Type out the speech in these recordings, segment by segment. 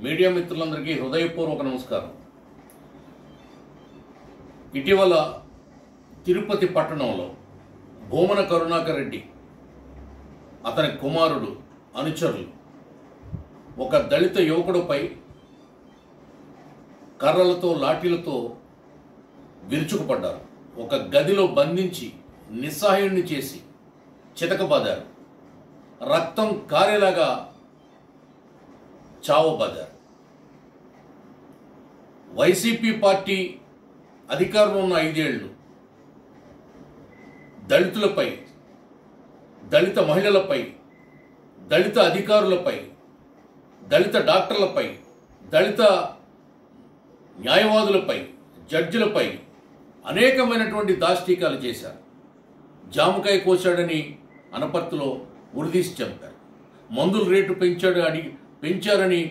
Media మిత్రులందరికీ హృదయపూర్వక నమస్కారం. ఇటీవల తిరుపతి పట్టణంలో భూమన కరుణాకర్ రెడ్డి అతని కుమారుడు అనుచరులు ఒక దళిత యువకుడిపై కర్రలతో లాఠీలతో విరుచుకుపడ్డారు. ఒక గదిలో బంధించి నిస్సహాయుణ్ణి చేసి చితకబాదారు. రక్తం కారేలాగా చావబాదారు. వైసీపీ పార్టీ అధికారంలో ఉన్న 5 ఏళ్ళు దళితులపై, దళిత మహిళలపై, దళిత అధికారులపై, దళిత డాక్టర్లపై, దళిత న్యాయవాదులపై, జడ్జిలపై అనేకమైనటువంటి దాష్టీకాలు చేశారు. జామకాయ కోశాడని అనపర్తిలో ఉరిదీసి చంపారు. మందుల రేటు పెంచారని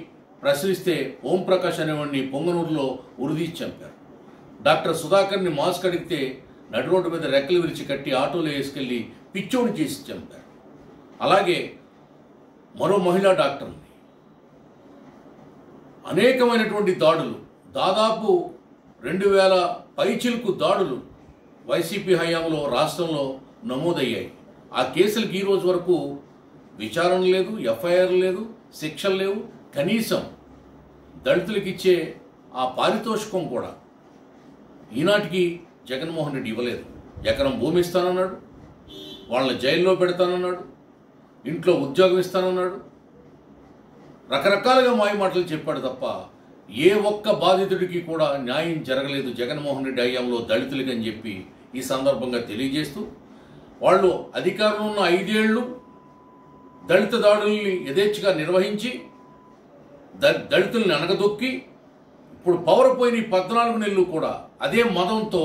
ప్రశ్నిస్తే ఓంప్రకాష్ అనేవాడిని పొంగనూరులో ఉరిదీసి చంపారు. డాక్టర్ సుధాకర్ని మాస్క్ అడిగితే నడి రోడ్డు మీద రెక్కలు విరిచి కట్టి ఆటోలో వేసుకెళ్ళి పిచ్చోని చేసి చంపారు. అలాగే మరో మహిళా డాక్టర్ని అనేకమైనటువంటి దాడులు, దాదాపు 2000 పైచిలుకు దాడులు వైసీపీ హయాంలో రాష్ట్రంలో నమోదయ్యాయి. ఆ కేసులకు ఈ రోజు వరకు విచారణ లేదు, ఎఫ్ఐఆర్ లేదు, శిక్షలు లేవు. కనీసం దళితులకు ఇచ్చే ఆ పారితోషికం కూడా ఈనాటికి జగన్మోహన్ రెడ్డి ఇవ్వలేదు. ఎకరం భూమి ఇస్తానన్నాడు, వాళ్ళని జైల్లో పెడతానన్నాడు, ఇంట్లో ఉద్యోగం ఇస్తానన్నాడు, రకరకాలుగా మాయమాటలు చెప్పాడు తప్ప ఏ ఒక్క బాధితుడికి కూడా న్యాయం జరగలేదు జగన్మోహన్ రెడ్డి హయాంలో దళితులకి అని చెప్పి ఈ సందర్భంగా తెలియజేస్తూ, వాళ్ళు అధికారంలో ఉన్న 5 ఏళ్ళు దళిత దాడుల్ని యథేచ్ఛగా నిర్వహించి దళితుల్ని అనగదొక్కి ఇప్పుడు పవర్ పోయిన 14 నెలలు కూడా అదే మదంతో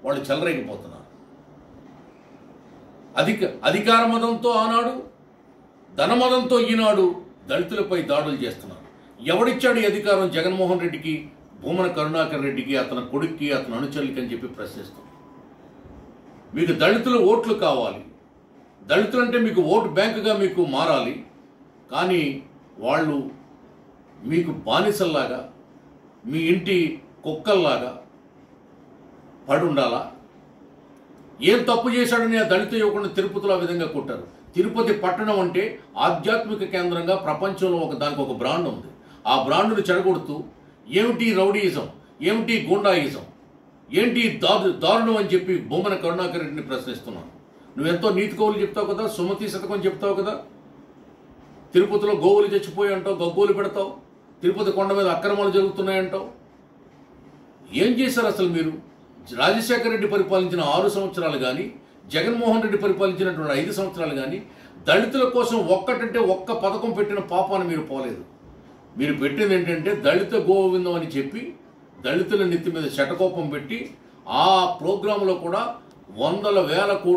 వాళ్ళు చెలరేగిపోతున్నారు. అధికార మదంతో ఆనాడు, ధనమదంతో ఈనాడు దళితులపై దాడులు చేస్తున్నారు. ఎవడిచ్చాడు ఈ అధికారం జగన్మోహన్ రెడ్డికి, భూమన కరుణాకర్ రెడ్డికి, అతని కొడుక్కి, అతని అనుచరులకి అని చెప్పి ప్రశ్నిస్తున్నాం. మీకు దళితుల ఓట్లు కావాలి, దళితులంటే మీకు ఓటు బ్యాంకుగా మీకు మారాలి, కానీ వాళ్ళు మీకు బానిసల్లాగా, మీ ఇంటి కుక్కల్లాగా పడి ఉండాలా? ఏం తప్పు చేశాడని ఆ దళిత యువకుడిని తిరుపతిలో ఆ విధంగా కొట్టారు. తిరుపతి పట్టణం అంటే ఆధ్యాత్మిక కేంద్రంగా ప్రపంచంలో దానికి ఒక బ్రాండ్ ఉంది. ఆ బ్రాండ్ను చెడగొడుతూ ఏమిటి రౌడీయిజం, ఏమిటి గూండాయిజం, ఏంటి దారుణం అని చెప్పి భూమన కరుణాకర్ రెడ్డిని ప్రశ్నిస్తున్నాను. నువ్వెంతో నీతి కవులు చెప్తావు కదా, సుమతి శతకం చెప్తావు కదా, తిరుపతిలో గోవులు చచ్చిపోయి అంటావు, గగ్గోలు పెడతావు, తిరుపతి కొండ మీద అక్రమాలు జరుగుతున్నాయంటావు. ఏం చేశారు అసలు మీరు? రాజశేఖర రెడ్డి పరిపాలించిన 6 సంవత్సరాలు కానీ, జగన్మోహన్ రెడ్డి పరిపాలించినటువంటి 5 సంవత్సరాలు కానీ దళితుల కోసం ఒక్క పథకం పెట్టిన పాపాన్ని మీరు పోలేదు. మీరు పెట్టింది ఏంటంటే దళిత గోవిందం అని చెప్పి దళితుల నెత్తి మీద శటకోపం పెట్టి ఆ ప్రోగ్రాంలో కూడా 100,000 కోట్లు